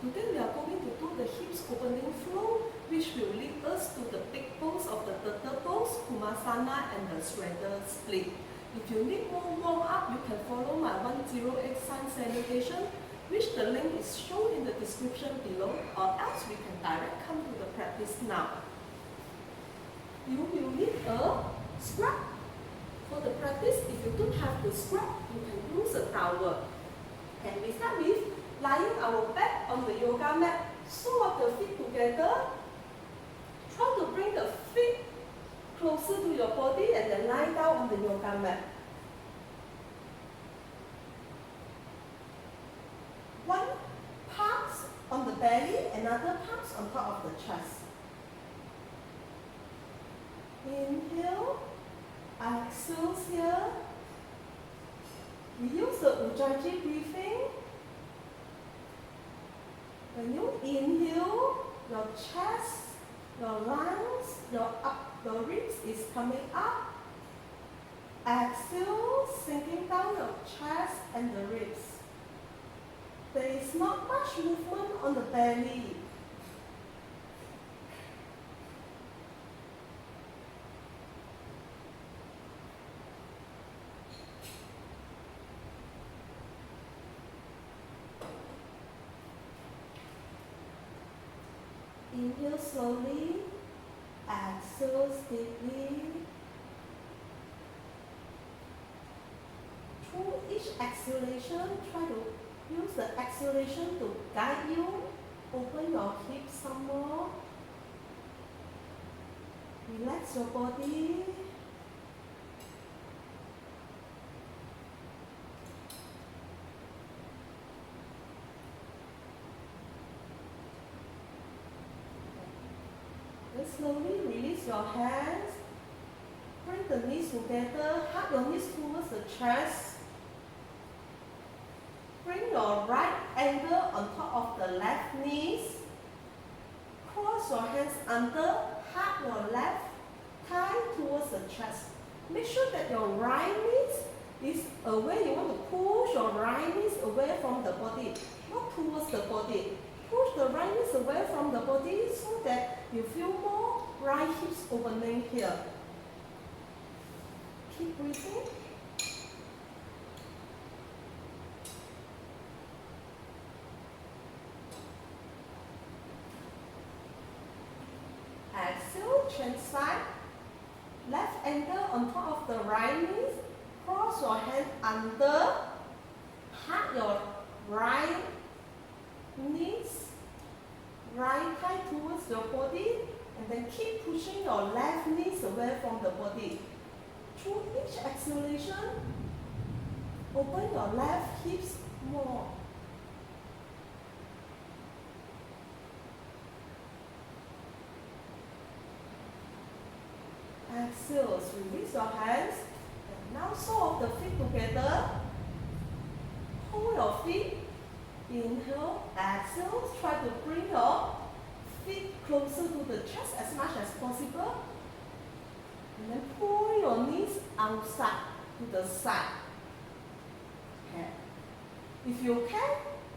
Today we are going to do the hips opening flow, which will lead us to the big pose of the turtle pose, Kurmasana and the Straddle split. If you need more warm up, you can follow my 108 sign salutation, which the link is shown in the description below, or else we can direct come to the practice now. You will need a scrub. For the practice, if you don't have the scrub, you can use a towel. And we start with lying our back on the yoga mat. Sew up the feet together. Try to bring the feet closer to your body and then lie down on the yoga mat. One palms on the belly, another palms on top of the chest. Inhale, exhale here. We use the Ujjayi breathing. When you inhale, your chest, your lungs, your ribs is coming up. Exhale, sinking down your chest and the ribs. There is not much movement on the belly. Inhale slowly, exhale deeply. Through each exhalation, try to use the exhalation to guide you. Open your hips some more. Relax your body. Then slowly release your hands. Bring the knees together. Hug your knees towards the chest. Bring your right ankle on top of the left knees. Cross your hands under. Hug your left thigh towards the chest. Make sure that your right knee is away. You want to push your right knees away from the body, not towards the body. Push the right knees away from the body so that you feel more right hips opening here. Keep breathing. Exhale, change side. Left ankle on top of the right knee. Cross your hand under. Hug your right knees, right thigh towards your body, and then keep pushing your left knees away from the body. Through each exhalation, open your left hips more. Exhale, release your hands, and now sew up the feet together. Hold your feet. Inhale, exhale, try to bring your feet closer to the chest as much as possible. And then pull your knees outside to the side. Okay. If you can,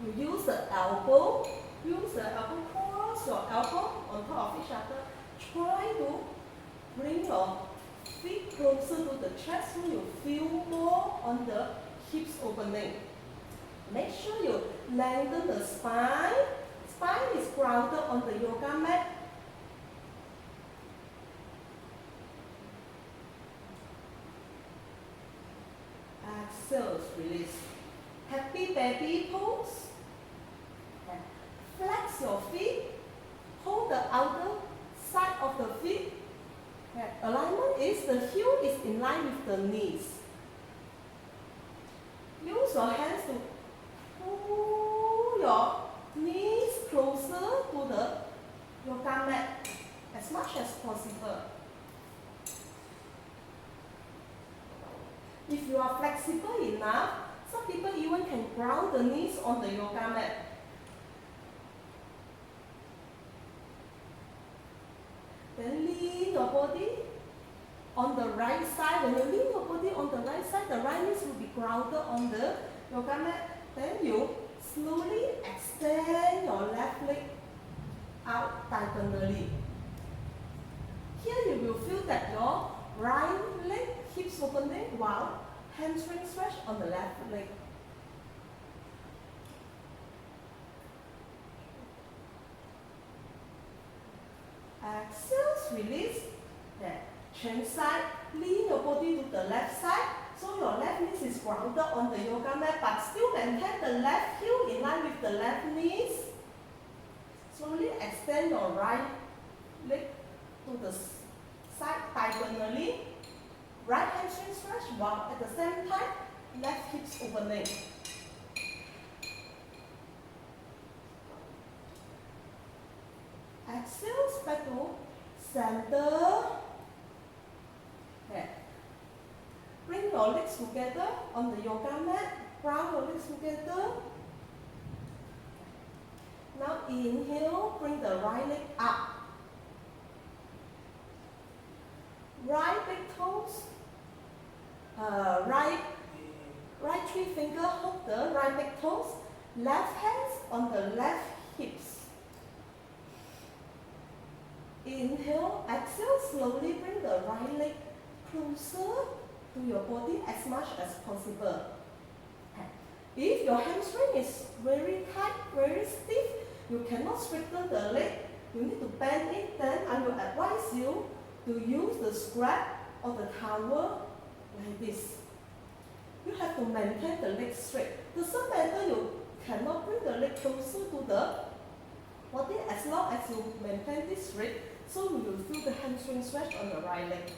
you use the elbow. Use the elbow, cross your elbow on top of each other. Try to bring your feet closer to the chest so you feel more on the hips opening. Make sure you lengthen the spine. Spine is grounded on the yoga mat. Exhale, release. Happy baby pose. Okay. Flex your feet. Hold the outer side of the feet. Okay. Alignment is the heel is in line with the knees. Use your hands to pull your knees closer to the yoga mat as much as possible. If you are flexible enough, some people even can ground the knees on the yoga mat. Then lean your body on the right side. When you lean your body on the right side, the right knees will be grounded on the yoga mat. Then you slowly extend your left leg out diagonally. Here you will feel that your right leg keeps opening while hamstring stretch on the left leg. Exhale, release. Then change side, lean your body to the left side. So your left knee is grounded on the yoga mat, but still maintain the left heel in line with the left knees. Slowly extend your right leg to the side diagonally. Right hamstring stretch while at the same time, left hips opening. Exhale, back to center. Okay. Bring your legs together on the yoga mat. Ground your legs together. Now inhale, bring the right leg up. Right big toes. Right three finger hold the right big toes. Left hands on the left hips. Inhale, exhale, slowly bring the right leg closer to your body as much as possible. If your hamstring is very tight, very stiff, you cannot straighten the leg, you need to bend it, then I will advise you to use the strap or the towel like this. You have to maintain the leg straight. Doesn't matter you cannot bring the leg closer to the body as long as you maintain this straight, so you will feel the hamstring stretch on the right leg.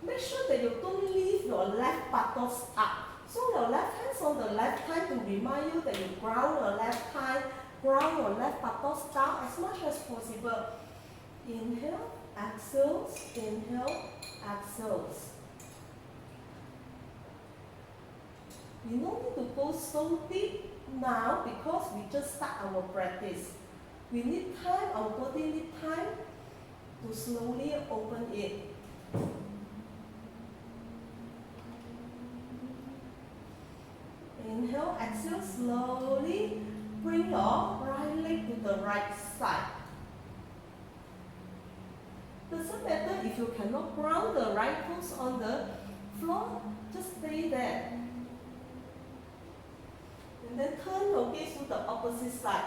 Make sure that you don't leave your left buttocks up. So your left hands on the left thigh to remind you that you ground your left thigh, ground your left buttocks down as much as possible. Inhale, exhale, inhale, exhale. We don't need to go so deep now because we just start our practice. We need time, our body needs time to slowly open it. Inhale, exhale, slowly bring your right leg to the right side. Doesn't matter if you cannot ground the right toes on the floor, just stay there. And then turn your gaze to the opposite side.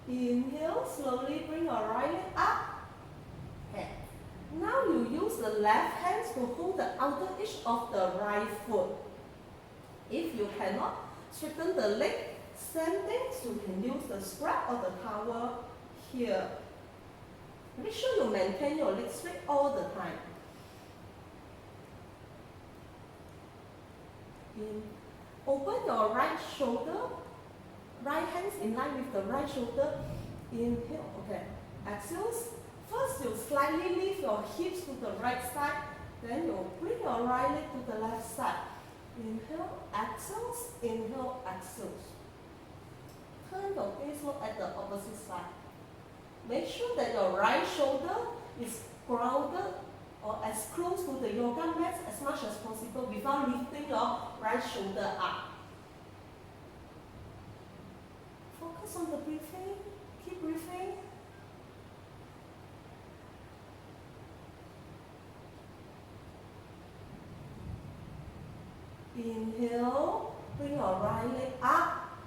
Inhale, slowly bring your right leg up. Okay. Now you use the left hands to hold the outer edge of the right foot. If you cannot straighten the leg, same thing, you can use the strap or the towel here. Make sure you maintain your legs straight all the time. Open your right shoulder, right hands in line with the right shoulder. Inhale, okay. Exhale. First, you slightly lift your hips to the right side, then you bring your right leg to the left side. Inhale, exhale, inhale, exhale. Turn your gaze, look at the opposite side. Make sure that your right shoulder is grounded or as close to the yoga mat as much as possible without lifting your right shoulder up. Focus on the breathing. Keep breathing. Inhale, bring your right leg up.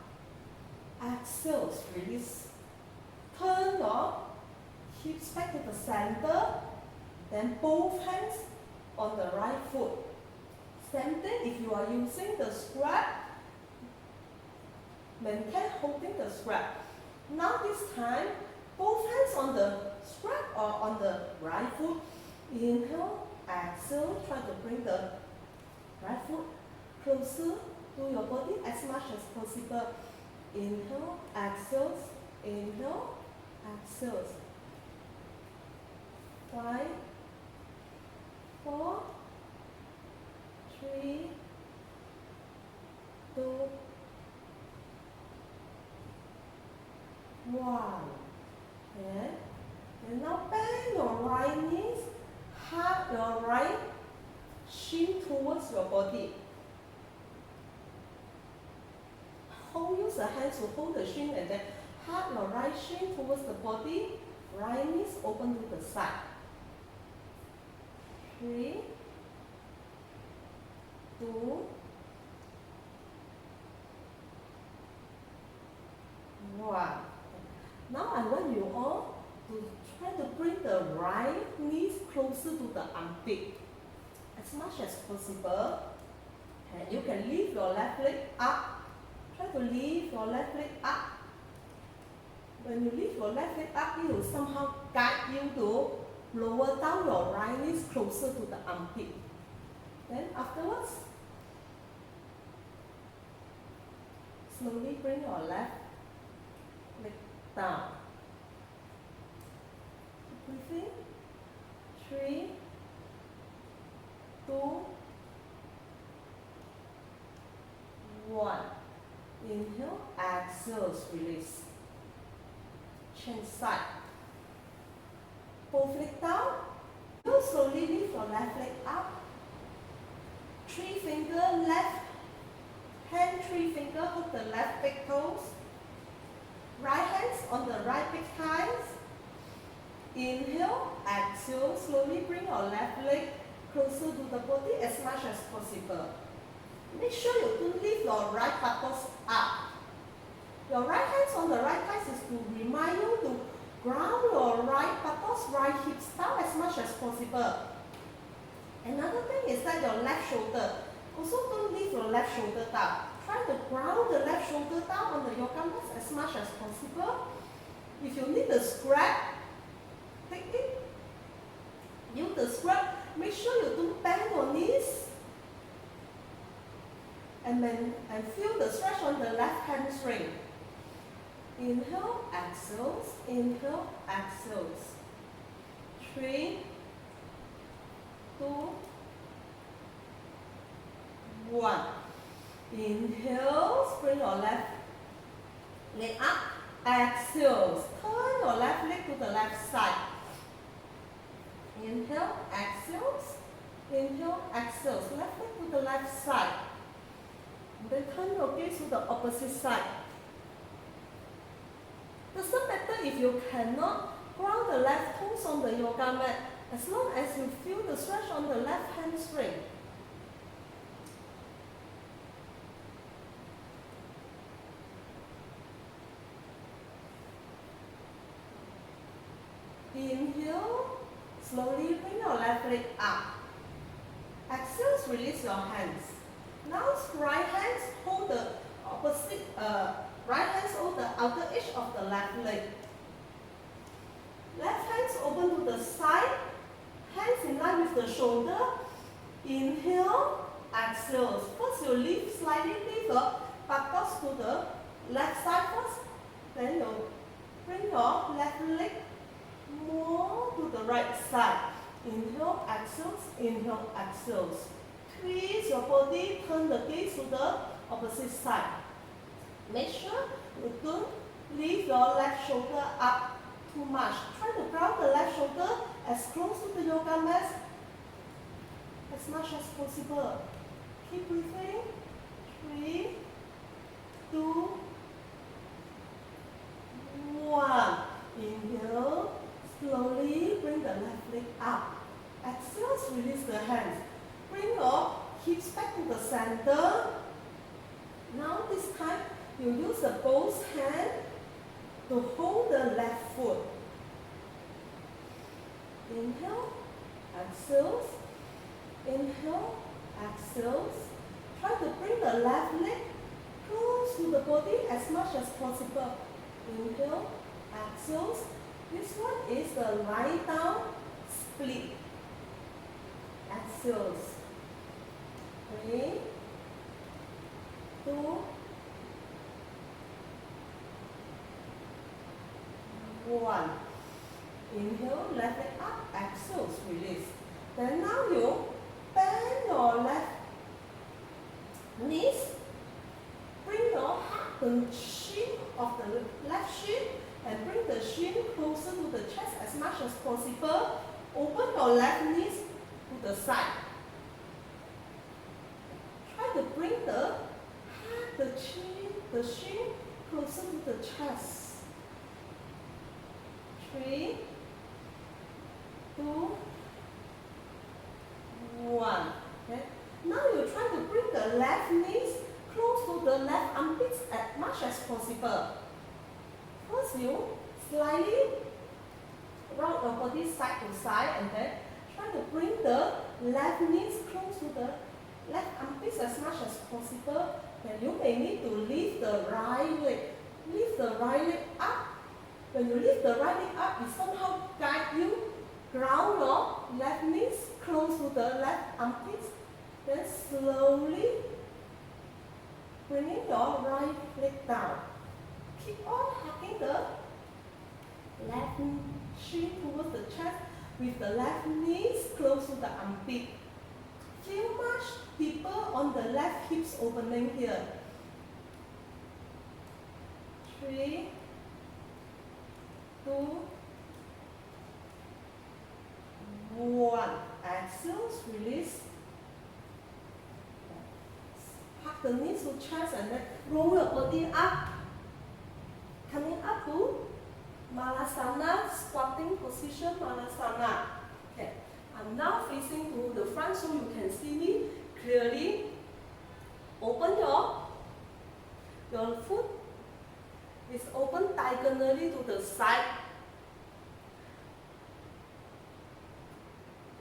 Exhale, release. Turn your hips back to the center. Then both hands on the right foot. Same thing if you are using the strap. Maintain holding the strap. Now this time, both hands on the strap or on the right foot. Inhale, exhale, try to bring the right foot closer to your body as much as possible. Inhale, exhale, inhale, exhale. 5, 4, 3, 2, 1. And now bend your right knees Hug your right shin towards your body. Use the hands to hold the shin and then hug your right shin towards the body. Right knees open to the side. 3, 2, 1. Now I want you all to try to bring the right knees closer to the armpit as much as possible. And you can lift your left leg up. Try to lift your left leg up. When you lift your left leg up, it will somehow guide you to lower down your right knees closer to the armpit. Then afterwards, slowly bring your left leg down. Breathing. 3, 2, 1. Inhale, exhale, release. Change side. Both leg down. You slowly lift your left leg up. 3 finger left hand, 3 finger hold the left big toes. Right hands on the right big thighs. Inhale, exhale, slowly bring your left leg closer to the body as much as possible. Make sure you don't lift your right buttocks up. Your right hands on the right thighs is to remind you to ground your right buttocks, right hips down as much as possible. Another thing is that your left shoulder. Also don't lift your left shoulder down. Try to ground the left shoulder down on the yoga mat as much as possible. If you need the scrap, take it. Use the scrap. Make sure you don't bend your knees. And feel the stretch on the left hamstring. Inhale, exhale, inhale, exhale. 3, 2, 1. Inhale, bring your left leg up. Exhale, turn your left leg to the left side. Inhale, exhale, inhale, exhale. Left leg to the left side. Then turn your gaze to the opposite side. Doesn't matter if you cannot ground the left toes on the yoga mat, as long as you feel the stretch on the left hamstring. Inhale, slowly bring your left leg up. Exhale, release your hands. Now right hands hold the opposite, right hands hold the outer edge of the left leg. Left hands open to the side, hands in line with the shoulder. Inhale, exhale. First you lift, slightly lift your buttocks to the left side first. Then you bring your left leg more to the right side. Inhale, exhale, inhale, exhale. Twist your body, turn the gaze to the opposite side. Make sure you don't lift your left shoulder up too much. Try to ground the left shoulder as close to the yoga mat as much as possible. Keep breathing. 3, 2, 1. Inhale. Slowly bring the left leg up. Exhale, release the hands. Bring your hips back to the center. Now this time, you use the both hands to hold the left foot. Inhale, exhale, inhale, exhale. Try to bring the left leg close to the body as much as possible. Inhale, exhale. This one is the lie down split. Exhale. 3, 2, 1. Inhale, left leg up, exhale, release. Then now you bend your left knees. Bring your heart, the shin of the left shin, and bring the shin closer to the chest as much as possible. Open your left knees to the side. Try to bring the chin, the shin closer to the chest. 3, 2, 1. Okay. Now you try to bring the left knees close to the left armpits as much as possible. First you slightly roll your body side to side and then try to bring the left knees close to the left armpits as much as possible. Then you may need to lift the right leg. Lift the right leg up. When you lift the right leg up, it somehow guide you. Ground your left knees close to the left armpits. Then slowly bringing your right leg down. Keep on hugging the left shin towards the chest with the left knees close to the armpit. Feel much deeper on the left hips opening here. 3, 2, 1. Exhale, release. Hug the knees to chest and then roll your body up. Coming up to Malasana, squatting position, Malasana. Okay. I'm now facing to the front so you can see me clearly. Open your foot is open diagonally to the side.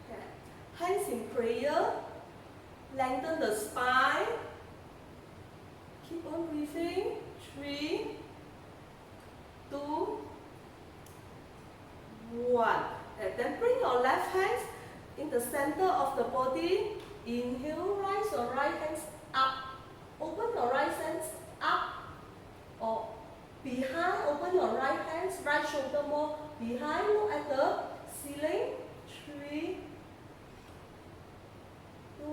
Okay. Hands in prayer. Lengthen the spine. Keep on breathing. 3, 2, 1. And then bring your left hands in the center of the body. Inhale, rise your right hands up. Open your right hands up or behind. Open your right hands, right shoulder more behind. Look at the ceiling. 3, 2,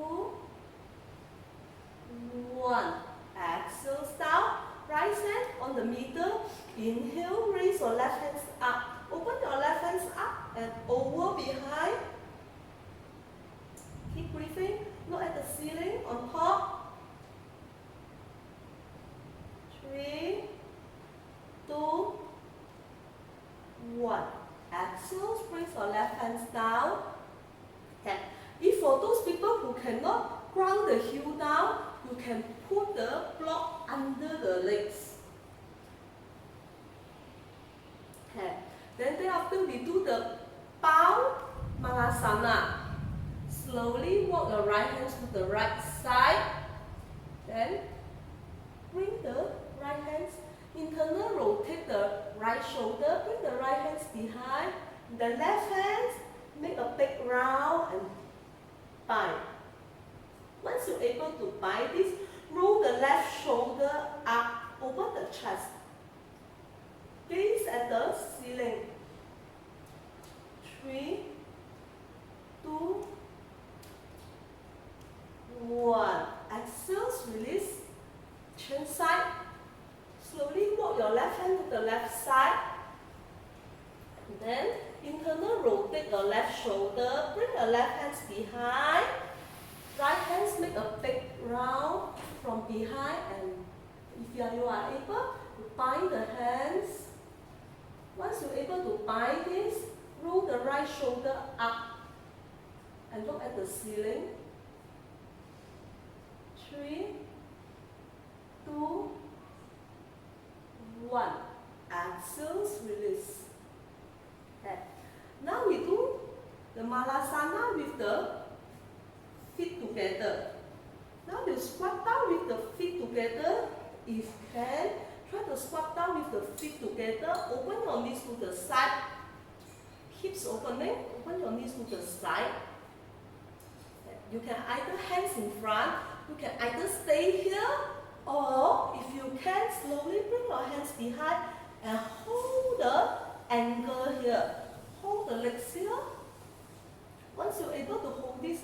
1. Exhale, down. Right hand on the middle. Inhale, raise your left hands up. Open your left hands up and over behind. Keep breathing. Look at the ceiling on top. 3, 2, 1. Exhale, raise your left hands down. Okay. If for those people who cannot ground the heel down, you can put the block under the legs. Okay. Then thereafter we do the bow Malasana. Slowly walk your right hands to the right side. Then bring the right hands, internal rotate the right shoulder, bring the right hands behind. The left hands make a big round and bind. Once you're able to bind this, roll the left shoulder up, open the chest. Gaze at the ceiling. 3, 2, 1. Exhale, release. Change side. Slowly walk your left hand to the left side. And then internal rotate your left shoulder. Bring your left hands behind. Right hands make a big round from behind, and if you are able to bind the hands. Once you're able to bind this, roll the right shoulder up and look at the ceiling. 3, 2, 1. Exhale, release. Okay. Now we do the Malasana with the feet together. Now you squat down with the feet together. If you can, try to squat down with the feet together. Open your knees to the side. Hips opening. Open your knees to the side. You can either hands in front. You can either stay here, or if you can, slowly bring your hands behind and hold the ankle here. Hold the legs here. Once you're able to hold this,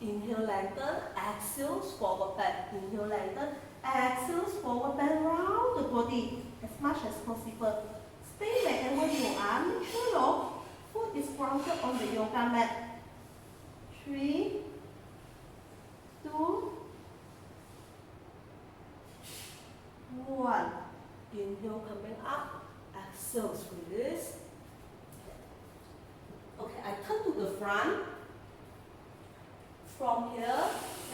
inhale, lengthen, exhale, forward bend. Inhale, lengthen, exhale, forward bend round the body as much as possible. Stay wherever you are. Make sure your Foot is grounded on the yoga mat. 3, 2, 1. Inhale, coming up. Exhale, release. Okay, I turn to the front. From here,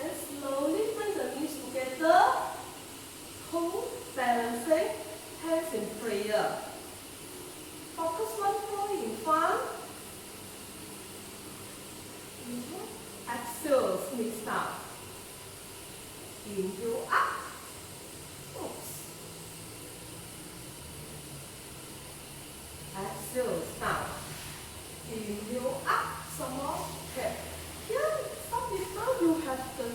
and slowly bring the knees together. Hold, balancing, hands in prayer. Focus one point in front. Exhale, sneak down. Inhale up. Oops. Exhale, down. Inhale up. Some more. Okay. Here, some people you have the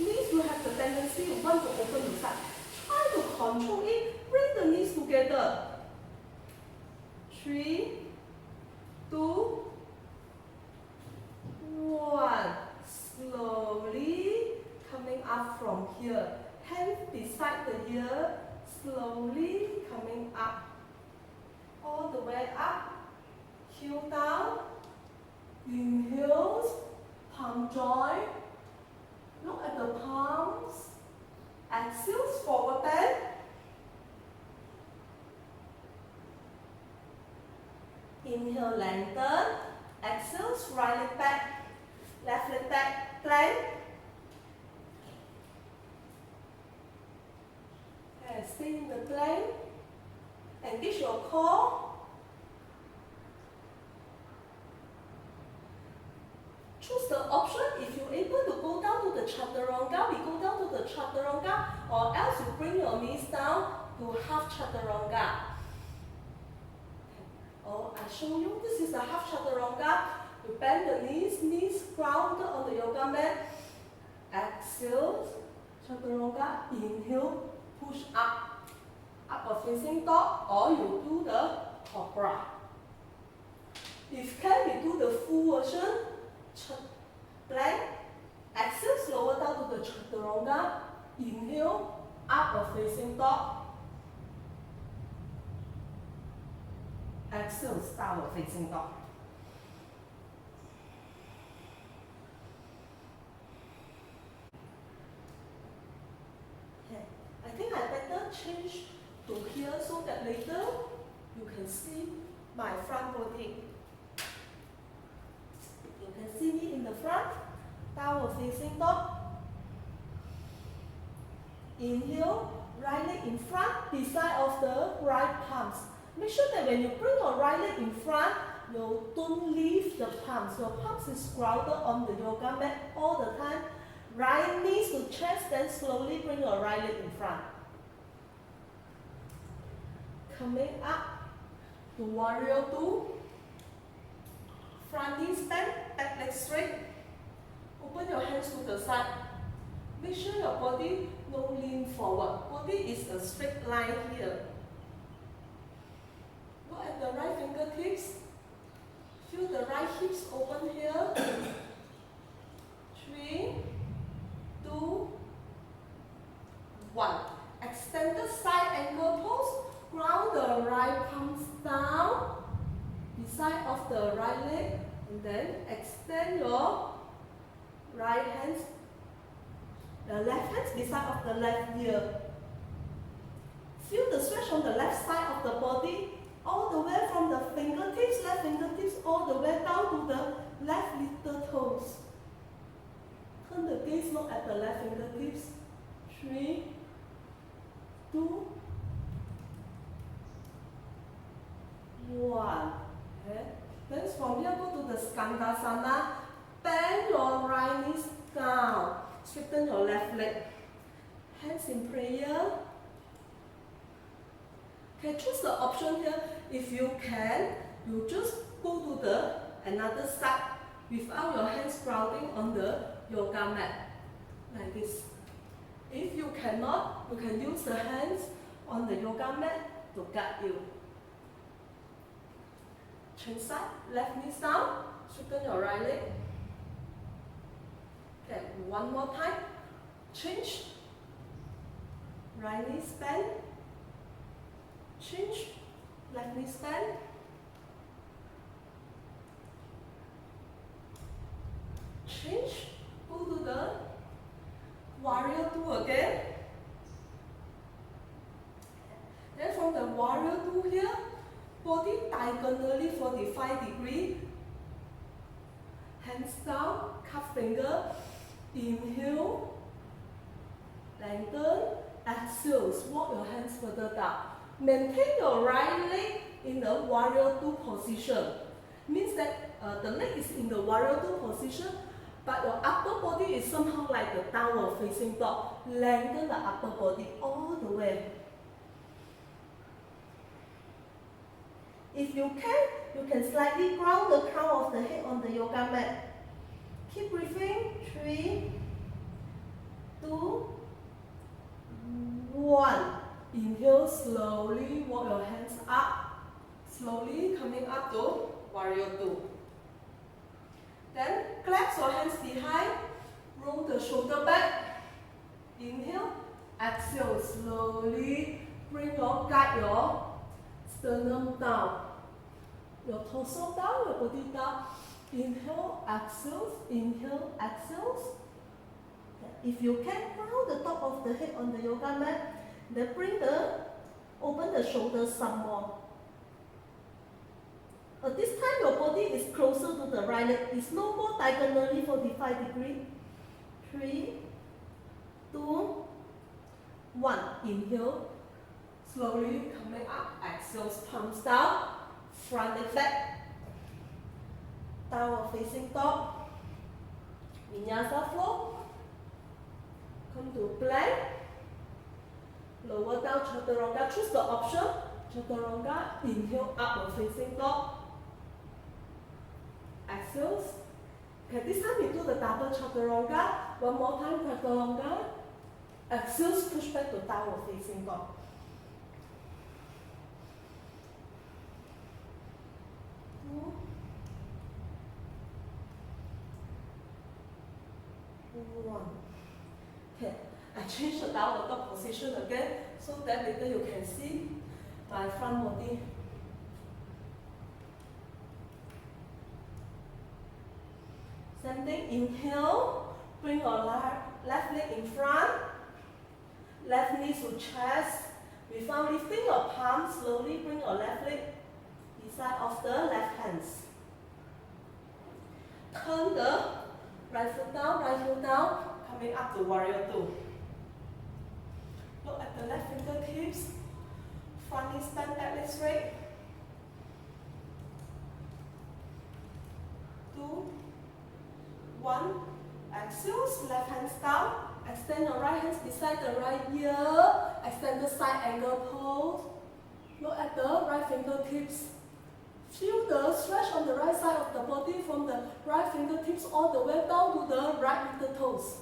knees, you have the tendency you want to open the side. Try to control it. Bring the knees together. 3, 2, 1. Slowly coming up from here. Hand beside the ear. Slowly coming up. All the way up. Heel down. Inhales. Palm joint. Look at the palms. Exhales, forward bend. Inhale, lengthen. Exhales, right leg back. Left leg back, plank. And stay in the plank. Engage your core. Choose the option. If you're able to go down to the chaturanga, we go down to the chaturanga, or else you bring your knees down to half chaturanga. Oh, I show you, this is the half chaturanga. You bend the knees, knees grounded on the yoga mat. Exhale, chaturanga, inhale, push up. Upward facing dog, or you do the cobra. If can, we do the full version. Plank. Exhale, slower down to the chaturanga. Inhale, upward facing dog. Exhale, downward facing dog. Okay. I think I better change to here so that later you can see my front body. You can see me in the front, downward facing dog. Inhale, right leg in front, beside of the right palms. Make sure that when you bring your right leg in front, you don't leave the palms. Your palms is grounded on the yoga mat all the time. Right knees to chest, then slowly bring your right leg in front. Coming up to warrior 2. Front knees bend, back leg straight. Open your hands to the side. Make sure your body don't lean forward. Body is a straight line here. Look at the right fingertips. Feel the right hips open here. 3, 2, 1. Extended side ankle pose. Ground the right palms down beside of the right leg, and then extend your right hands, the left hands beside of the left ear. Feel the stretch on the left side of the body, all the way from the fingertips, left fingertips, all the way down to the left little toes. Turn the gaze, look at the left fingertips. 3, 2, 1. Okay. Then from here, go to the Skandasana. Bend your right knees down. Straighten your left leg. Hands in prayer. Okay, choose the option here. If you can, you just go to the another side without your hands grounding on the yoga mat. Like this. If you cannot, you can use the hands on the yoga mat to guide you. Change side, left knee down, straighten your right leg. Okay, one more time. Change. Right knee bend. Change. Left knee bend. warrior two here. Body diagonally 45 degrees. Hands down, cup finger. Inhale. Lengthen. Exhale. Walk your hands further down. Maintain your right leg in the warrior two position. Means that the leg is in the warrior two position, but your upper body is somehow like the downward facing dog. Lengthen the upper body all the way. If you can slightly ground the crown of the head on the yoga mat. Keep breathing. 3, 2, 1. Inhale, slowly walk your hands up. Slowly coming up to warrior two. Then clasp your hands behind. Roll the shoulder back. Inhale. Exhale, slowly guide your sternum down. Your torso down, your body down. Inhale, exhale, inhale, exhale. If you can, round the top of the head on the yoga mat. Then open the shoulders some more. This time your body is closer to the right leg. It's no more diagonally 45 degrees. 3, 2, 1. Inhale. Slowly coming up. Exhale, palms down. Front leg back. Downward facing dog. Vinyasa flow. Come to plank. Lower down, chaturanga. Choose the option. Chaturanga. Inhale, upward facing dog. Exhale. Okay, this time you do the double chaturanga. One more time, chaturanga. Exhale, push back to downward facing dog. 2, 1. Okay, I change the downward dog position again so that later you can see my front body. Same thing, inhale, bring your left leg in front, left knee to chest. Without lifting your palm, slowly bring your left leg beside of the left hands. Turn the right foot down, right heel down, coming up to warrior two. Look at the left fingertips, front knee stand, back leg straight. 2, 1, exhale, left hands down, extend your right hands beside the right ear, extend the side angle pose. Look at the right fingertips. Feel the stretch on the right side of the body from the right fingertips all the way down to the right little toes.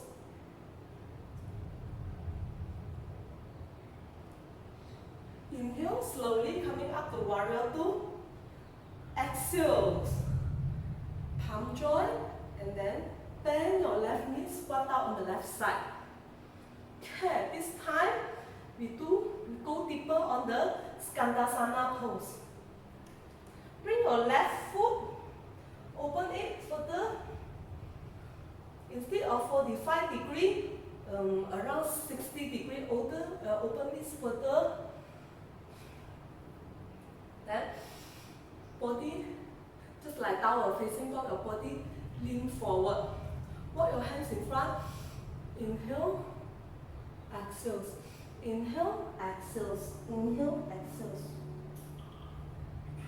Inhale, slowly coming up to warrior two. Exhale, palm joint, and then bend your left knee, squat out on the left side. Okay, this time we go deeper on the Skandasana pose. Bring your left foot, open it further. Instead of 45 degrees, around 60 degrees open this further. Then body, just like downward facing dog, your body lean forward. Walk your hands in front. Inhale, exhale. Inhale, exhale. Inhale, exhale.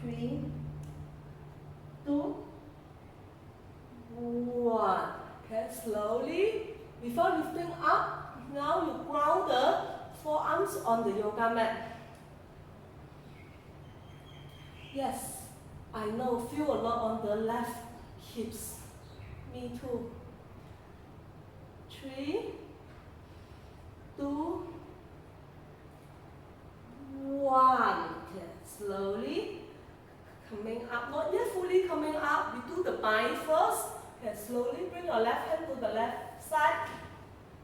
3, 2, 1. Okay, slowly. Before lifting up, now you ground the forearms on the yoga mat. Yes, I know, feel a lot on the left hips. Me too. 3, 2, 1. Okay, slowly coming up, not yet fully coming up. We do the bind first. Okay, slowly bring your left hand to the left side,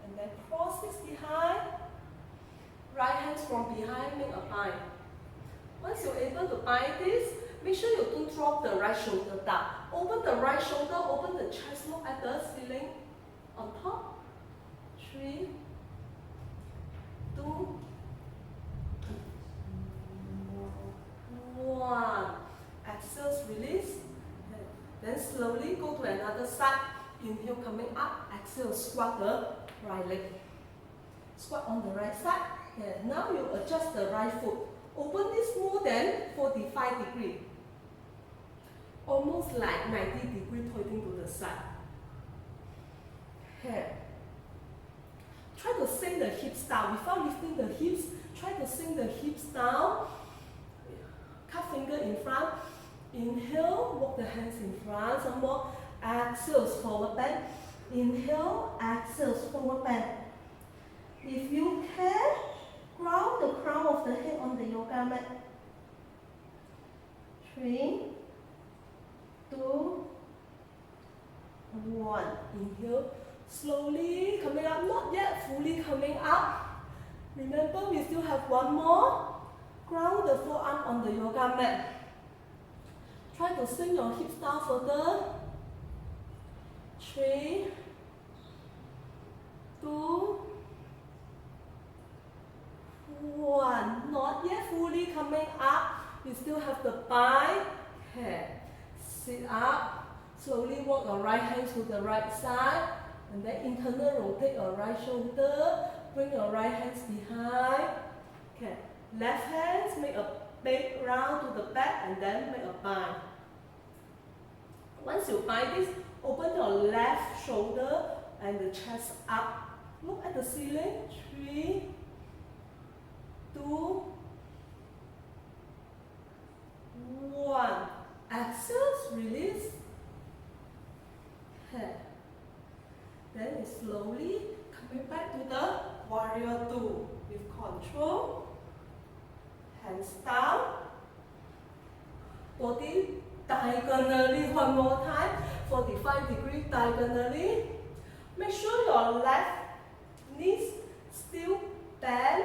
and then cross this behind. Right hands from behind, make a bind. Once you're able to bind this, make sure you don't drop the right shoulder down. Open the right shoulder, open the chest, look at the ceiling on top. 3, 2, 1. then slowly go to another side. Inhale, coming up. Exhale, squat the right leg. Squat on the right side. And now you adjust the right foot. Open this more than 45 degrees. Almost like 90 degrees pointing to the side. Here. Try to sink the hips down. Without lifting the hips, try to sink the hips down. Cup finger in front. Inhale, walk the hands in front. Some more. Exhale, forward bend. Inhale, exhale, forward bend. If you can, ground the crown of the head on the yoga mat. 3, 2, 1. Inhale, slowly coming up, not yet fully coming up. Remember, we still have one more. Ground the forearm on the yoga mat. Try to sink your hips down further. 3, 2, 1. Not yet fully coming up. You still have the bind. Head. Sit up. Slowly walk your right hand to the right side. And then internal rotate your right shoulder. Bring your right hands behind. Okay. Left hands make a big round to the back and then make a bind. Once you bind this, open your left shoulder and the chest up. Look at the ceiling. 3, 2, 1. Exhale, release. Head. Then slowly coming back to the warrior 2 with control. Hands down. Body diagonally one more time. 45 degrees diagonally. Make sure your left knees still bend.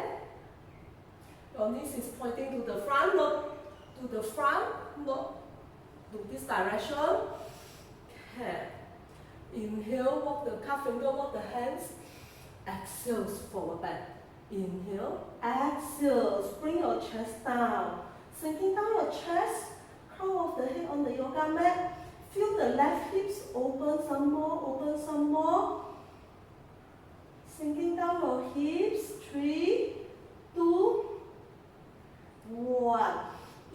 Your knees is pointing to the front, not to the front, not to this direction. Okay. Inhale, walk the calf finger, walk the hands. Exhale, forward bend. Inhale, exhale, bring your chest down. Sinking down your chest, crown of the head on the yoga mat. Feel the left hips open some more, open some more. Sinking down your hips. 3, 2, 1.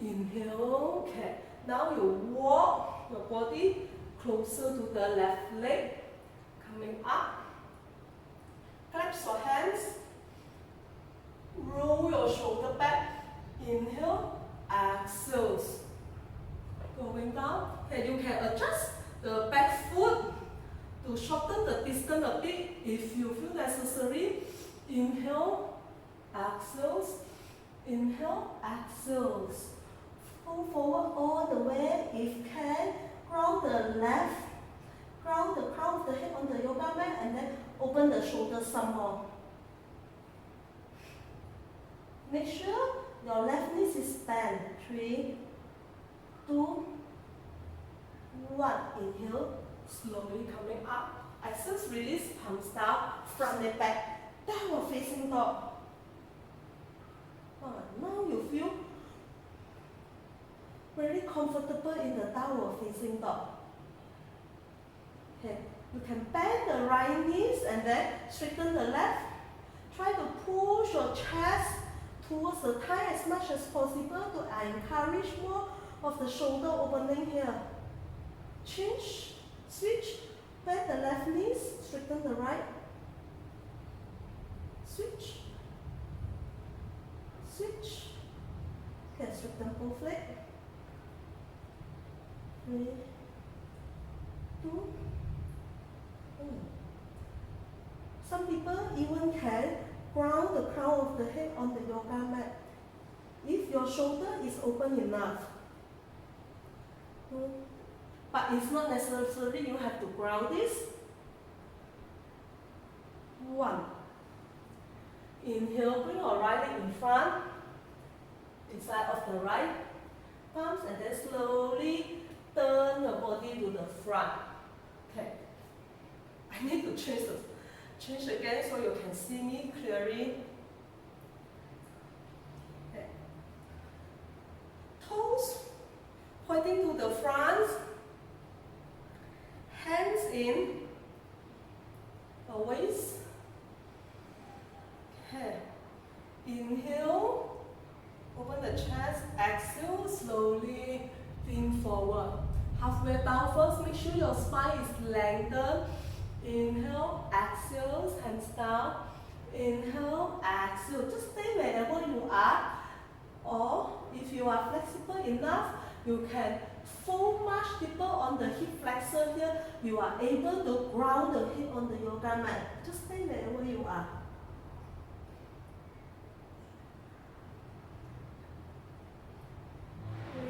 Inhale. Okay. Now you walk your body closer to the left leg. Coming up. Clasp your hands. Roll your shoulder back. Inhale. Exhale. Going down. Okay, you can adjust the back foot to shorten the distance a bit if you feel necessary. Inhale. Exhale. Inhale. Exhale. Pull forward all the way. If can, ground the left. Ground the crown of the head on the yoga mat and then open the shoulders some more. Make sure your left knee is bent. 3, 2, 1. Inhale. Slowly coming up. Exhale, release. Palms down. Front leg back. Downward facing dog. Now you feel very comfortable in the downward facing dog. Okay. You can bend the right knees and then straighten the left. Try to push your chest towards the thigh as much as possible to encourage more of the shoulder opening here. Change, switch, bend the left knees, straighten the right. Switch, switch. Okay, straighten both legs. 3, 2, Some people even can ground the crown of the head on the yoga mat if your shoulder is open enough. But it's not necessary you have to ground this. 1. Inhale, bring your right leg in front, inside of the right palms, and then slowly turn your body to the front. Okay. I need to change again so you can see me clearly. Okay. Toes pointing to the front. in the waist. Okay. Inhale, open the chest, exhale, slowly lean forward. Halfway down first, make sure your spine is lengthened. Inhale, exhale, hands down. Inhale, exhale. Just stay wherever you are. Or if you are flexible enough, you can fold much deeper on the hip flexor here. You are able to ground the hip on the yoga mat. Just stay wherever you are.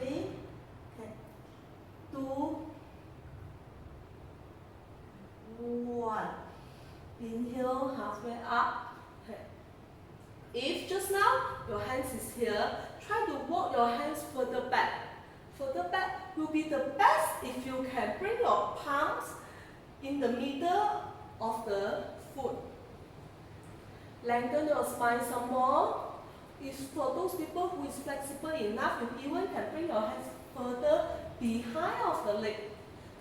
3, okay. 2, 1. Inhale, halfway up. Okay. If just now your hands is here, try to walk your hands further back. Further back will be the best if you can bring your palms in the middle of the foot. Lengthen your spine some more. If for those people who is flexible enough, you even can bring your hands further behind of the leg.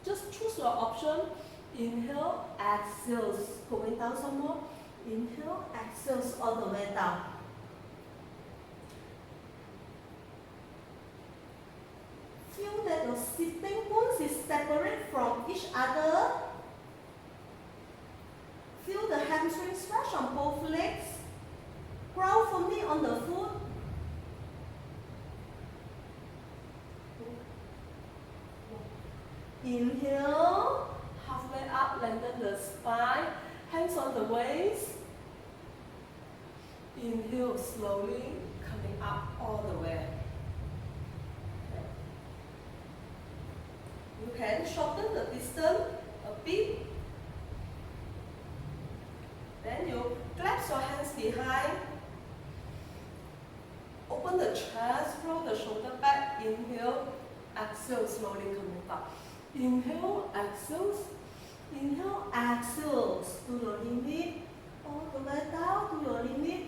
Just choose your option. Inhale, exhale, going down some more. Inhale, exhale all the way down. Feel that your sitting bones is separate from each other. Feel the hamstring stretch on both legs. Ground firmly on the foot. Inhale, halfway up, lengthen the spine. Hands on the waist. Inhale, slowly coming up all the way. You can shorten the distance a bit. Then you clasp your hands behind. Open the chest, roll the shoulder back. Inhale, exhale, slowly coming up. Inhale, exhale. Inhale, exhale to your limit. All the way down to your limit.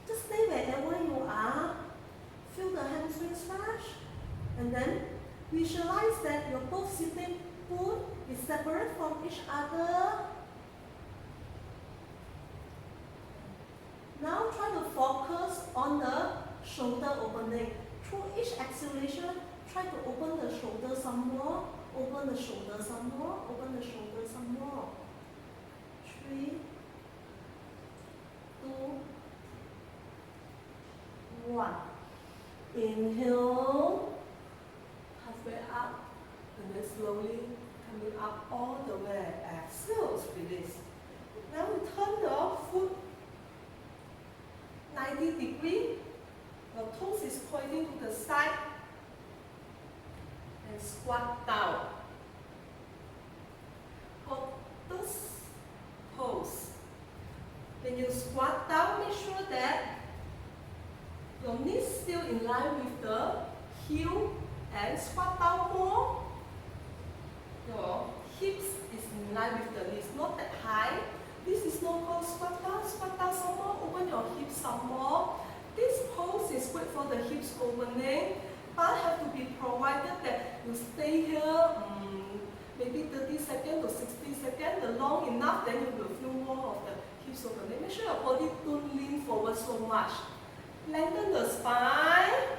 Just stay wherever you are. Feel the hamstring stretch. And then visualize that your both sitting foot is separate from each other. Now try to focus on the shoulder opening. Through each exhalation, try to open the shoulder some more. Open the shoulder some more. Open the shoulder some more. 3, 2, 1. Inhale, halfway up, and then slowly coming up all the way. Exhale, release. Now we turn the foot 90 degrees. Your toes is pointing to the side. And squat down. Hold this pose. When you squat down, make sure that your knees still in line with the heel, and squat down more. Your hips is in line with the knees, not that high. This is not called squat down some more. Open your hips some more. This pose is great for the hips opening, but have to be provided that you stay here maybe 30 seconds to 60 seconds. The long enough, then you will feel more of the hips opening. Make sure your body don't lean forward so much. Lengthen the spine.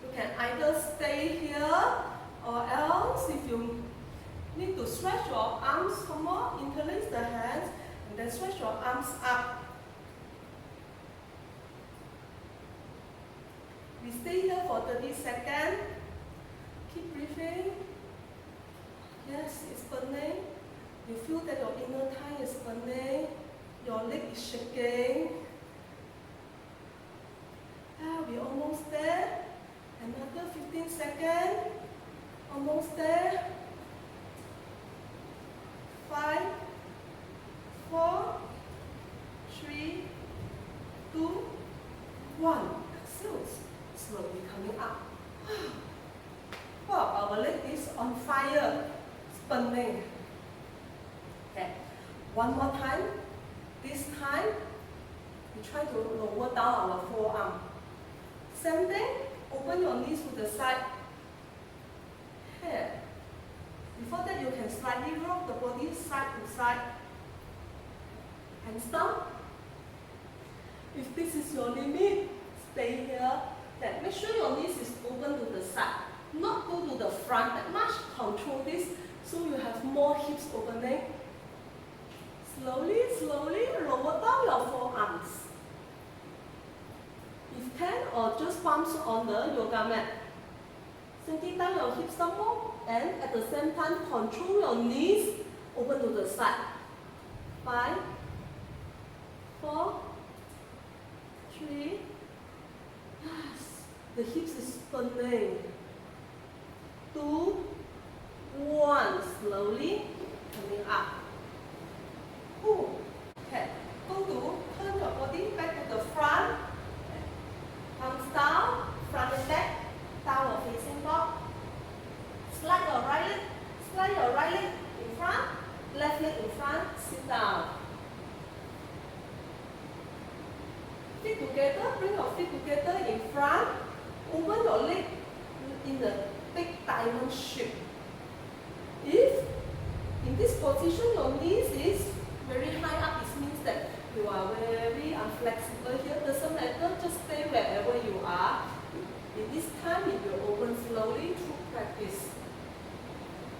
You can either stay here or else if you need to stretch your arms some more, interlace the hands and then stretch your arms up. We stay here for 30 seconds. Keep breathing. Yes, it's burning. You feel that your inner thigh is burning. Your leg is shaking. We're almost there. Another 15 seconds. Almost there. 5, 4, 3, 2, 1. Exhale. Slowly coming up. Wow, our leg is on fire. It's burning. Okay. One more time. This time, we try to lower down our forearm. Same thing. Open your knees to the side. Here. Before that, you can slightly rock the body side to side. Hands down. If this is your limit, stay here. Then make sure your knees is open to the side. Not go to the front that much. Control this so you have more hips opening. Slowly, slowly lower down your forearms. If can, or just palms on the yoga mat. Sinking down your hips some more, and at the same time control your knees open to the side. 5, 4, 3. Yes, the hips is spinning. 2, 1. Slowly coming up. Okay, go to turn your body back to the front. Palms down, front and back, downward facing dog. Slide your right leg in front, left leg in front, sit down. Feet together, bring your feet together in front. Open your leg in the big diamond shape. If in this position your knees is very high up, it means that you are very unflexible here. Doesn't matter, just stay wherever you are. In this time, it will open slowly through practice.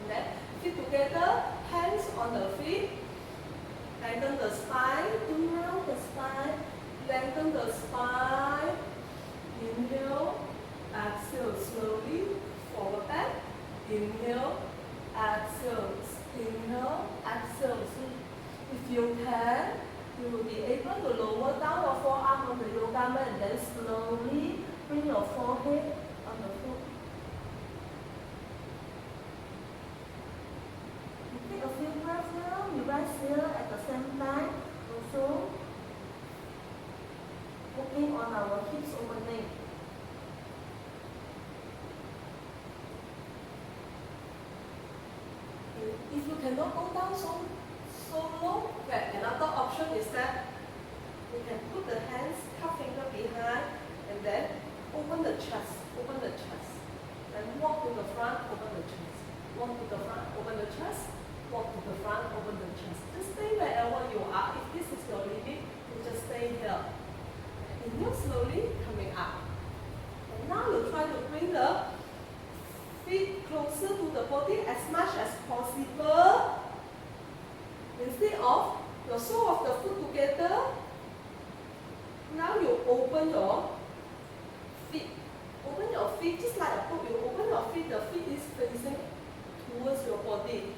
Then, feet together, hands on the feet. Lengthen the spine, turn round the spine. Lengthen the spine. Inhale, exhale slowly, forward back. Inhale, exhale, inhale, exhale. If you can, you will be able to lower down your forearm on the yoga mat and then slowly bring your forehead on the floor. You take a few breaths now, you rise here at the same time. Also, working on our hips opening. If you cannot go down so low, okay, another option is that you can put the hands, cup finger behind, and then open the chest, then walk to the front, open the chest, walk to the front, open the chest, walk to the front, open the chest. Just stay wherever you are. If this is your limit, you just stay here. Inhale slowly, coming up. And now you try to bring the feet closer to the body as much as possible. Instead of your sole of the foot together, now you open your feet. Open your feet just like a book. You open your feet, the feet is facing towards your body.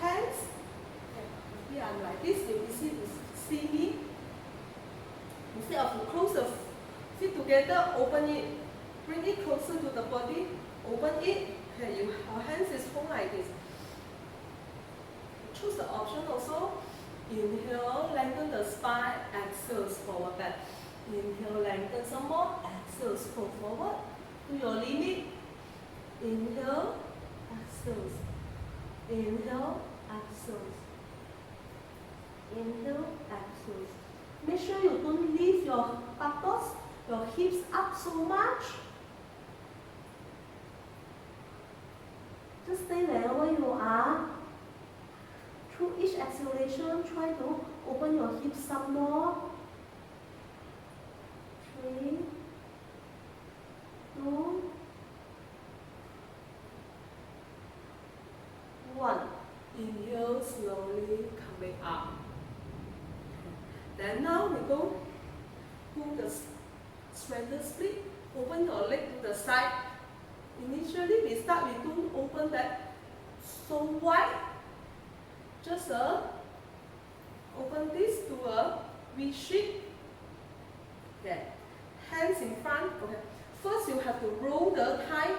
Hands, okay, maybe I'm like this, you see me. Instead of you close the feet together, open it. Bring it closer to the body, open it. Okay, our hands is hold like this. Choose the option also. Inhale, lengthen the spine, exhale, forward back. Inhale, lengthen some more, exhale, scroll forward to your limit. Inhale, exhale. Inhale, exhale. Inhale, exhale. Make sure you don't lift your buttocks, your hips up so much. Just stay wherever you are. Through each exhalation, try to open your hips some more. 3, 2, 1. Inhale, slowly coming up. Then now we go to the straddle split. Open your leg to the side. Initially, we don't open that so wide. Just open this to a V shape. Okay. Hands in front. Okay. First, you have to roll the thigh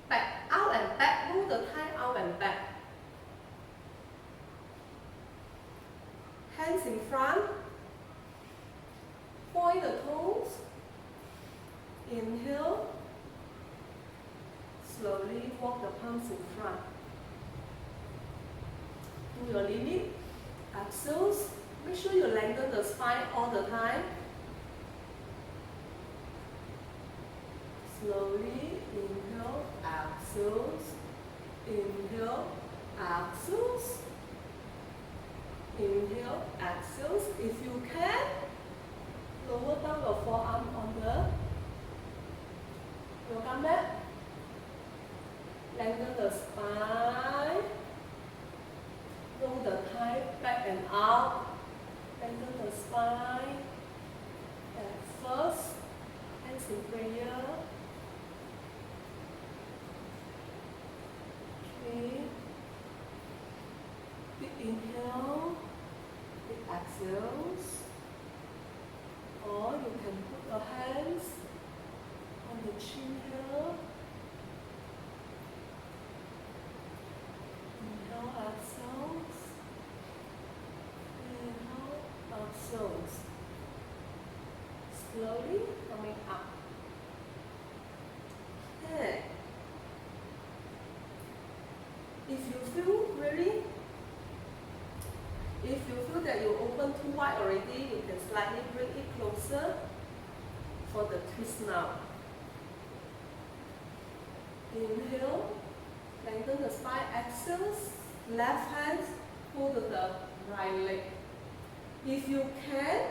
back, out and back. Roll the thigh out and back. Hands in front. Point the toes. Inhale. Slowly walk the palms in front. To your limit. Exhale. Make sure you lengthen the spine all the time. Slowly inhale, exhale. Inhale, axles. Inhale, axles. If you can, lower down your forearm on the yoga mat. Lengthen the spine. Roll the thigh back and out. Lengthen the spine. And first, hands in prayer. 3. Big inhale. Big exhales. Or you can put your hands on the chin here. Inhale, exhales. Inhale, exhales. Slowly coming up. Okay. If you feel that you open too wide already, you can slightly bring it closer for the twist now. Inhale, lengthen the spine, exhales, left hand pull to the right leg. If you can,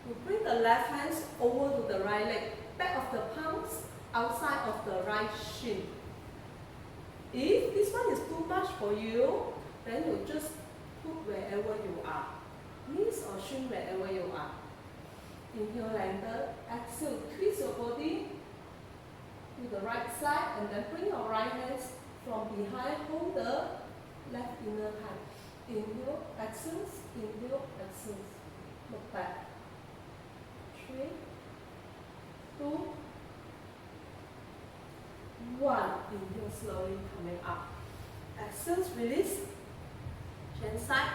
you bring the left hand over to the right leg, back of the palms, outside of the right shin. If this one is too much for you, then you just put wherever you are. Knees or shin wherever you are. Inhale, lengthen, exhale, twist your body to the right side and then bring your right hands from behind, hold the left inner thigh. Inhale, exhales, inhale, exhales. Look back. 3, 2, 1. Inhale, slowly coming up. Exhales, release. Hand side,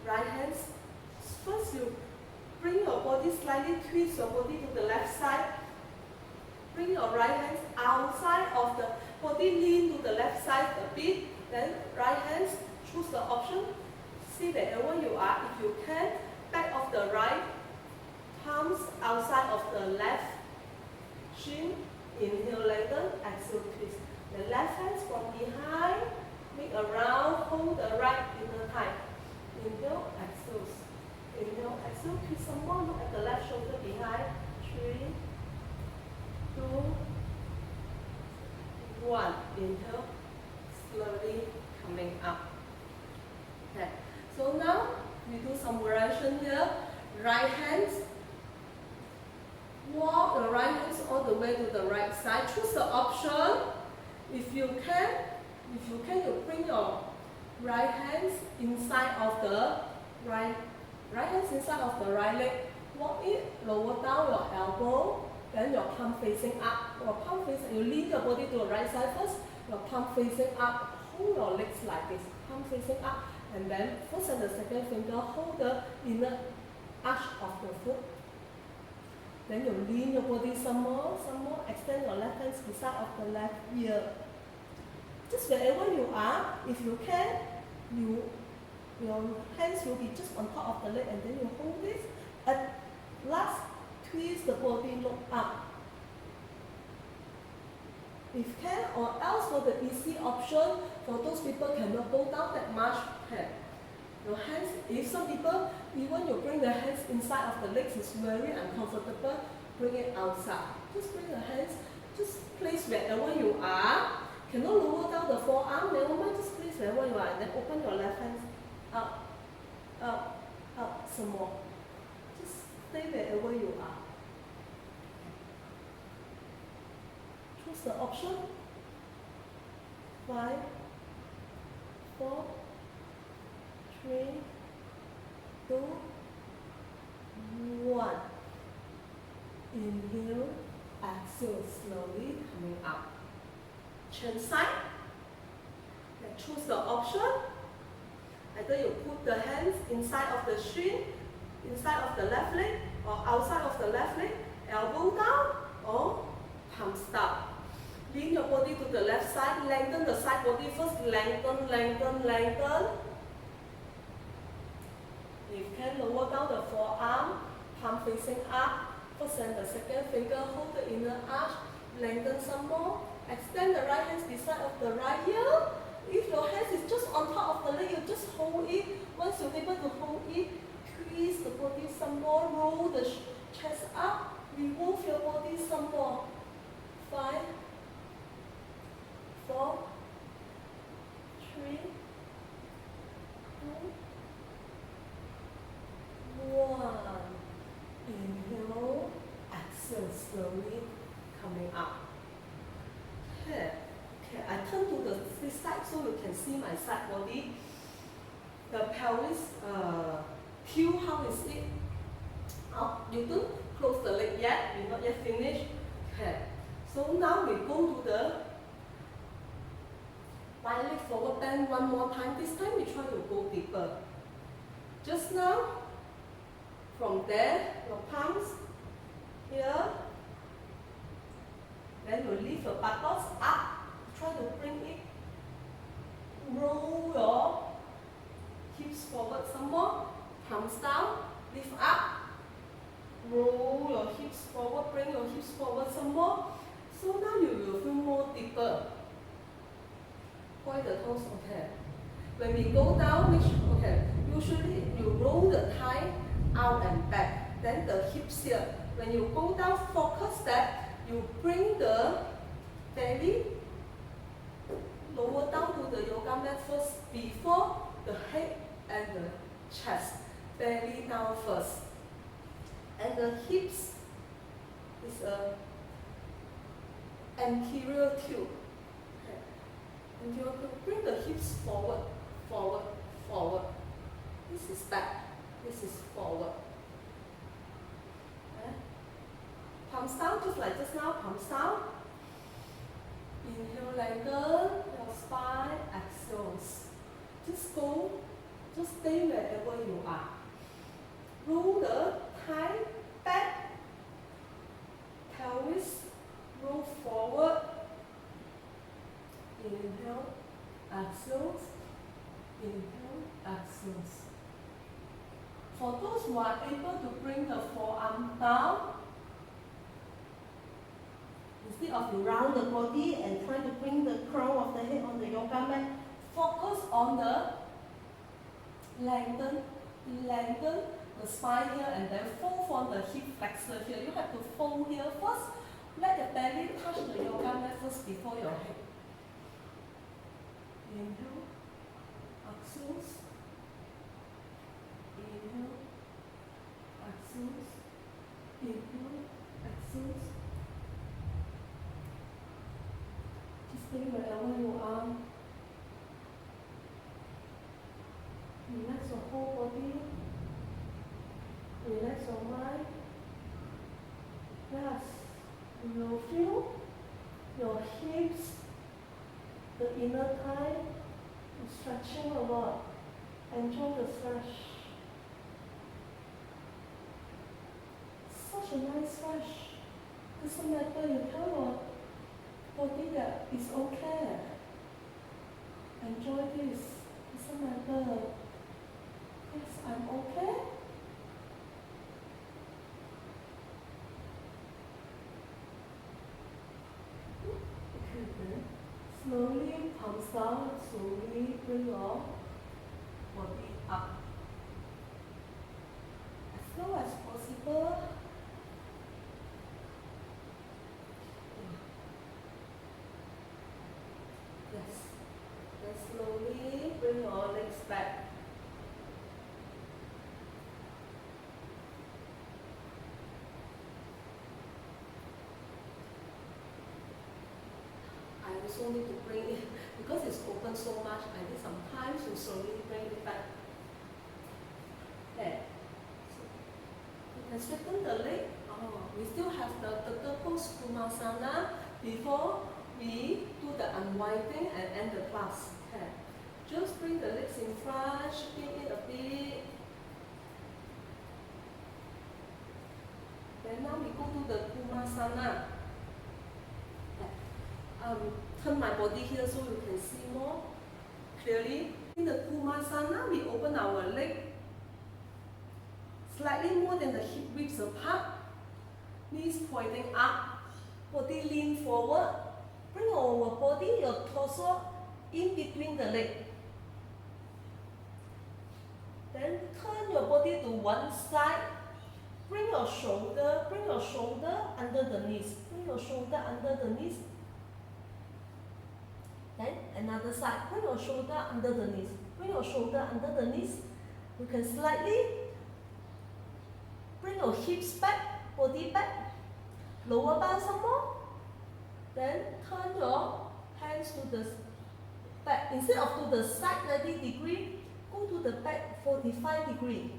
right hands. First you bring your body slightly, twist your body to the left side. Bring your right hands outside of the body, lean to the left side a bit. Then right hands, choose the option. See wherever you are. If you can, back of the right, palms outside of the left shin. Inhale, lengthen, exhale, twist. The left hands from behind, make a round, hold the right inner thigh. Inhale, exhale. Inhale, exhale, twist some more. Look at the left shoulder behind. 3, 2, 1. Inhale, slowly coming up. Okay. So now we do some variation here. Right hands. Walk the right hands all the way to the right side. Choose the option. If you can, you bring your right hands inside of the right hands inside of the right leg. Walk it, lower down your elbow, then your palm facing up. Your palm facing, you lean your body to the right side first. Your palm facing up. Hold your legs like this. Palm facing up, and then first and the second finger hold the inner arch of the foot. Then you lean your body some more, extend your left hands beside of the left ear. Just wherever you are, if you can, your hands will be just on top of the leg and then you hold this. At last, twist the body, look up. If can, or else for the easy option, for those people cannot go down that much, your hands, if some people, even you bring the hands inside of the legs is very uncomfortable, bring it outside. Just bring the hands, just place wherever you are. Cannot lower down the forearm, never mind, just place wherever you are, and then open your left hands up, up, up some more. Just stay wherever you are. Choose the option. 5, 4, 3, 2, 1. Inhale, exhale, slowly coming up. Chin side. Then choose the option. Either you put the hands inside of the shin, inside of the left leg, or outside of the left leg, elbow down, or palms down. Lean your body to the left side, lengthen the side body first, lengthen, lengthen, lengthen. If you can, lower down the forearm, palm facing up. First and the second finger, hold the inner arch, lengthen some more. Extend the right hands beside of the right ear. If your hands is just on top of the leg, you just hold it. Once you're able to hold it, twist the body some more, roll the chest up, remove your body some more. 5, 4, 3, 2, 1. Inhale, exhale, slowly coming up. Okay, I turn to this side so you can see my side body. The pelvis, heel, how is it? You don't close the leg yet, you're not yet finished. Okay, so now we go to the right leg forward bend one more time. This time we try to go deeper. Just now, from there, your palms here. Then you lift your buttocks up. Try to bring it. Roll your hips forward some more. Palms down. Lift up. Roll your hips forward. Bring your hips forward some more. So now you will feel more deeper. Point the toes, okay. When we go down, okay, usually you roll the thigh out and back. Then the hips here. When you go down, focus that you bring the belly lower down to the yoga mat first before the head and the chest. Belly down first. And the hips is a anterior tilt. Okay. And you bring the hips forward, forward, forward. This is back. This is forward. Okay. Palms down, just like just now, palms down. Inhale, lengthen your spine, exhale. Just go, just stay wherever you are. Roll the thigh back, pelvis, roll forward. Inhale, exhale. Inhale, exhale. For those who are able to bring the forearm down, instead of you round the body and try to bring the crown of the head on the yoga mat, focus on the lengthen the spine here and then fold from the hip flexor here. You have to fold here first. Let the belly touch the yoga mat first before your head. Inhale, exhale. Inhale, exhale. Inhale, exhale. Just stay wherever you are. Relax your whole body. Relax your mind. Yes, you will feel your hips, the inner thigh, is stretching a lot. Enjoy the stretch. Such a nice stretch. Doesn't matter, you tell your body that it's okay. Enjoy this. Doesn't matter. Yes, I'm okay. Slowly palms down, slowly bring your body up. As low as possible. Yes. Then slowly bring your legs back. I also need to bring it, because it's open so much, I need some time to slowly bring it back. There. So you can straighten the leg. We still have the turtle pose Kurmasana before we do the unwinding and end the class. Okay. Just bring the legs in front, spin it a bit. Then now we go to the Kurmasana. Turn my body here so you can see more clearly. In the Kurmasana, we open our leg slightly more than the hip width apart. Knees pointing up, body lean forward. Bring our body, your torso in between the leg. Then turn your body to one side. Bring your shoulder under the knees. Bring your shoulder under the knees. Then another side. Bring your shoulder under the knees. Bring your shoulder under the knees. You can slightly bring your hips back, body back. Lower down some more. Then turn your hands to the back. Instead of to the side 90 degree, go to the back 45 degree.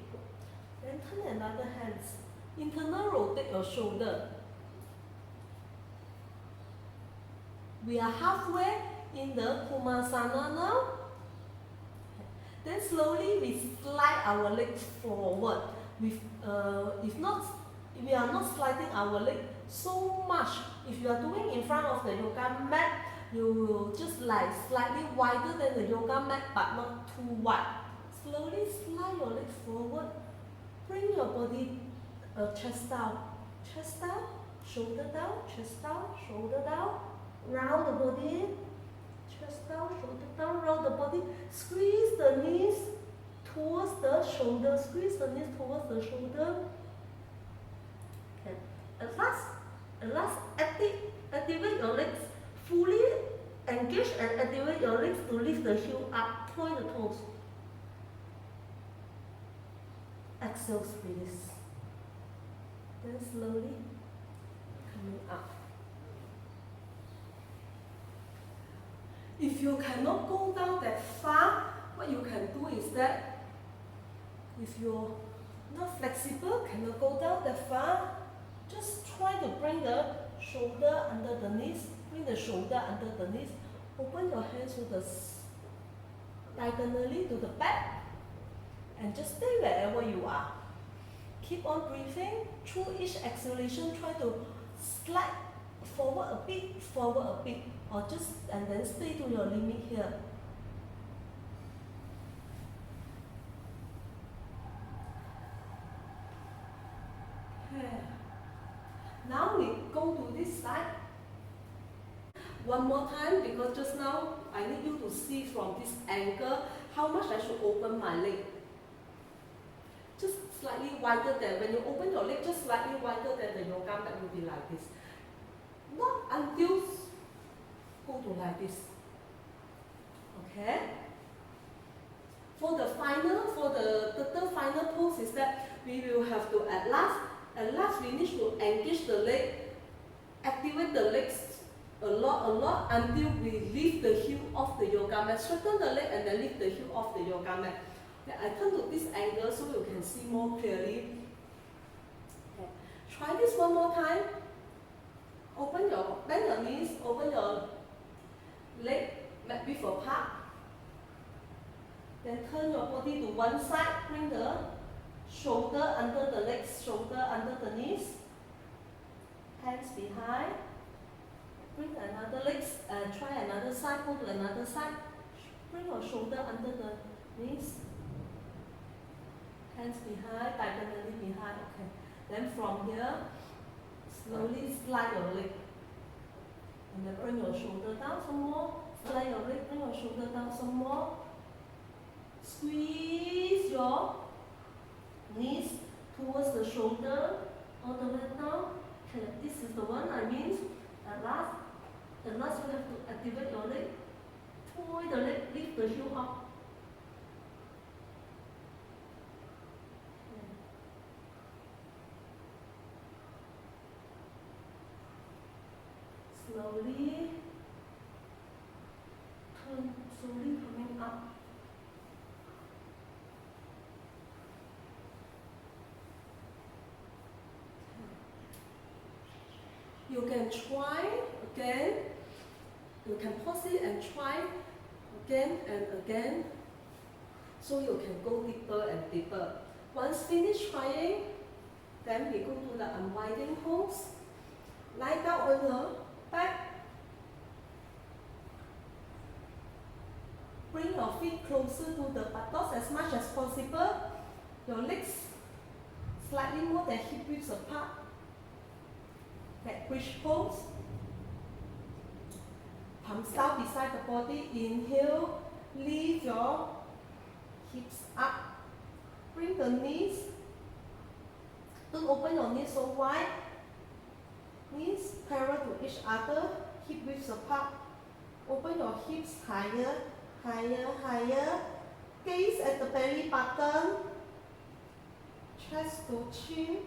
Then turn another hands. Internal rotate your shoulder. We are halfway in the Kurmasana now. Then slowly we slide our legs forward. We are not sliding our leg so much. If you are doing in front of the yoga mat, you will just like slightly wider than the yoga mat, but not too wide. Slowly slide your legs forward. Bring your body chest down, shoulder down, chest down, shoulder down. Round the body, chest down, shoulder down, round the body. Squeeze the knees towards the shoulder. Squeeze the knees towards the shoulder. Okay. At last, activate your legs. Fully engage and activate your legs to lift the heel up. Point the toes. Exhale, release. Then slowly coming up. If you cannot go down that far, what you can do is that if you're not flexible, cannot go down that far, just try to bring the shoulder under the knees. Bring the shoulder under the knees. Open your hands to the diagonally to the back, and just stay wherever you are. Keep on breathing. Through each exhalation, try to slide forward a bit, or just and then stay to your limit here. Okay. Now we go to this side. One more time, because just now I need you to see from this angle how much I should open my leg. Just slightly wider than, when you open your leg, just slightly wider than the yoga mat will be like this. Not until go to like this. Okay? For the third final pose is that we will have to at last we need to engage the leg, activate the legs a lot until we lift the heel off the yoga mat. Straighten the leg and then lift the heel off the yoga mat. Okay, I turn to this angle so you can see more clearly. Okay. Try this one more time. Bend your knees, open your leg mat width apart. Then turn your body to one side. Bring the shoulder under the legs, shoulder under the knees. Hands behind. Bring another legs and try another side. Go to another side. Bring your shoulder under the knees. Hands behind, diagonally behind. Okay. Then from here, slowly slide your leg. And then bring your shoulder down some more. Slide your leg, bring your shoulder down some more. Squeeze your knees towards the shoulder, all the way down. Okay, this is the one I mean. At last you have to activate your leg. Point the leg, lift the heel up. Slowly coming up. You can try again. You can pause it and try again and again, so you can go deeper and deeper. Once finished trying, then we go to the unwinding pose. Lie down on the back. Bring your feet closer to the buttocks as much as possible. Your legs slightly more than hip width apart. That bridge pose. Comes down beside the body. Inhale, lift your hips up. Bring the knees. Don't open your knees so wide. Knees parallel to each other. Hip width apart. Open your hips higher, higher, higher. Gaze at the belly button. Chest to chin.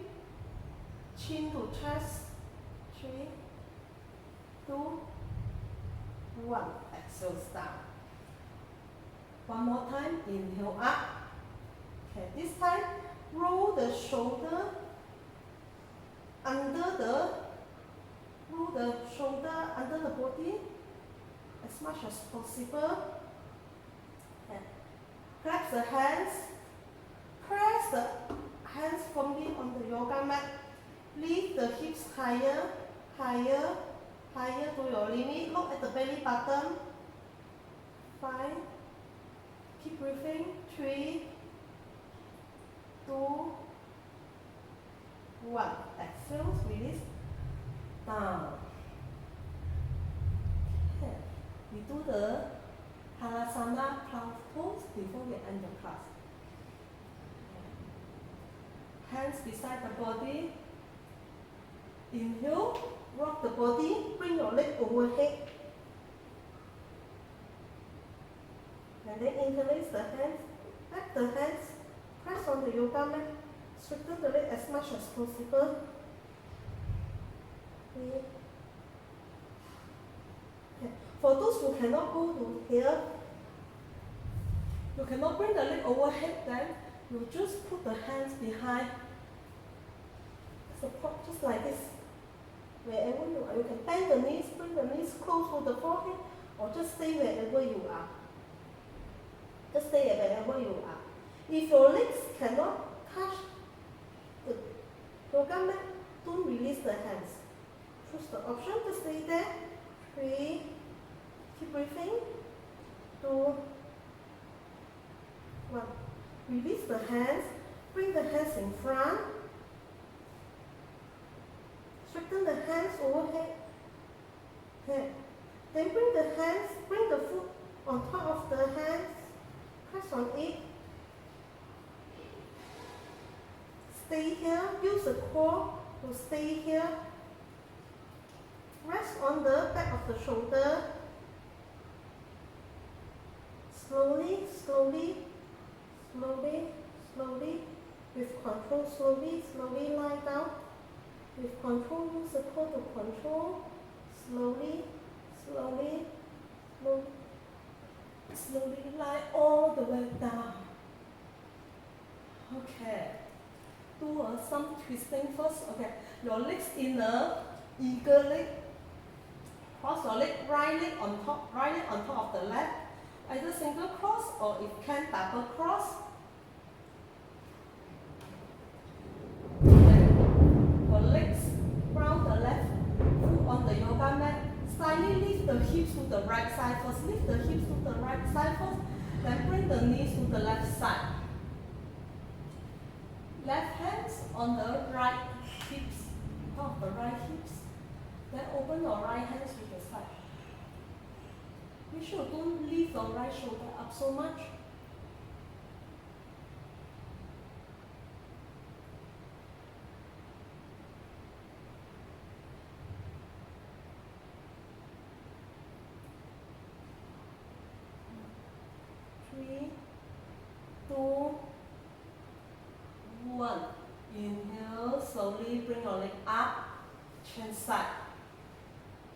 Chin to chest. 3, 2, 1. Exhale, down. One more time. Inhale up. Okay, this time roll the shoulder under the body as much as possible. And grab the hands. Press the hands firmly on the yoga mat. Lift the hips higher, higher, higher to your limit. Look at the belly button. 5. Keep breathing. 3, 2, 1. Exhale, release. Down. Okay. We do the Kurmasana plant pose before we end the class. Hands beside the body. Inhale, rock the body, bring your leg overhead. And then interlace the hands, wrap the hands, press on the yoga mat, straighten the leg as much as possible. Okay. For those who cannot go to here, you cannot bring the leg overhead, then you just put the hands behind. Support just like this. Wherever you are, you can bend the knees, bring the knees close to the forehead, or just stay wherever you are. Just stay wherever you are. If your legs cannot touch the yoga mat, don't release the hands. Choose the option to stay there. 3, keep breathing. 2, 1. Release the hands, bring the hands in front. Straighten the hands overhead. Okay. Then bring the hands, bring the foot on top of the hands. Press on it. Stay here. Use the core to stay here. Rest on the back of the shoulder. Slowly, slowly, slowly, slowly. With control, slowly, slowly lie down. With control, use the core to control. Slowly, slowly, slowly. Slowly lie all the way down. Okay. Do some twisting first. Okay. Your legs in a eagle leg. Cross your leg, right leg on top of the left. Either single cross or if can double cross. Okay. Your legs round the left foot on the yoga mat. Slightly lift the hips to the right side first. Lift the hips to the right side first. Then bring the knees to the left side. Left hands on the right hips, top of the right hips. Then open your right hands to the side. Make sure don't lift your right shoulder up so much. Three, 2, 1. Inhale, slowly bring your leg up, change side.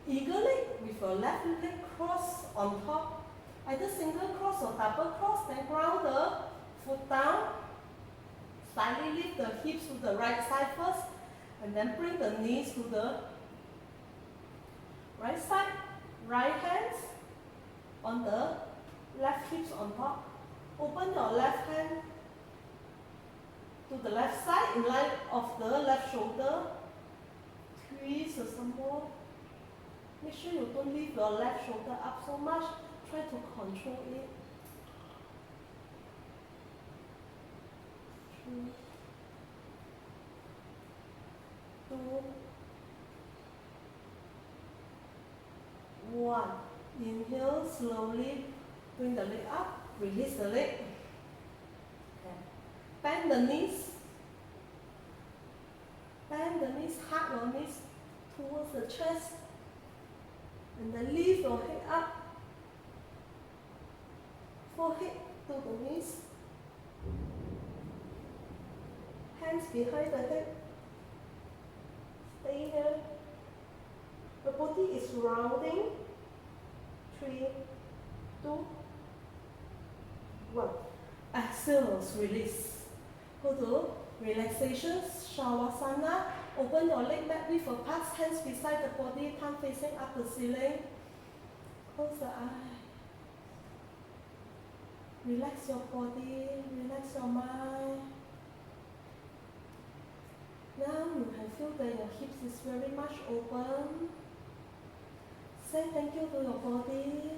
Eagle leg with your left leg cross on top. Either single cross or double cross, then ground the foot down. Slightly lift the hips to the right side first, and then bring the knees to the right side. Right hands on the left hips on top. Open your left hand to the left side in line of the left shoulder. Twist some more. Make sure you don't lift your left shoulder up so much. Try to control it. 3, 2, 1. Inhale, slowly bring the leg up, release the leg. Bend the knees. Bend the knees, hug your knees towards the chest. And then lift your head up. Forehead to the knees. Hands behind the head. Stay here. The body is rounding. 3, 2, 1. Exhale, release. Go to relaxation, Shavasana. Open your leg back with a pass, hands beside the body, palm facing up the ceiling. Close the eye. Relax your body, relax your mind. Now you can feel that your hips is very much open. Say thank you to your body.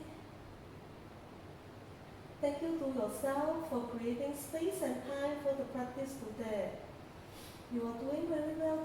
Thank you to yourself for creating space and time for the practice today. You are doing very well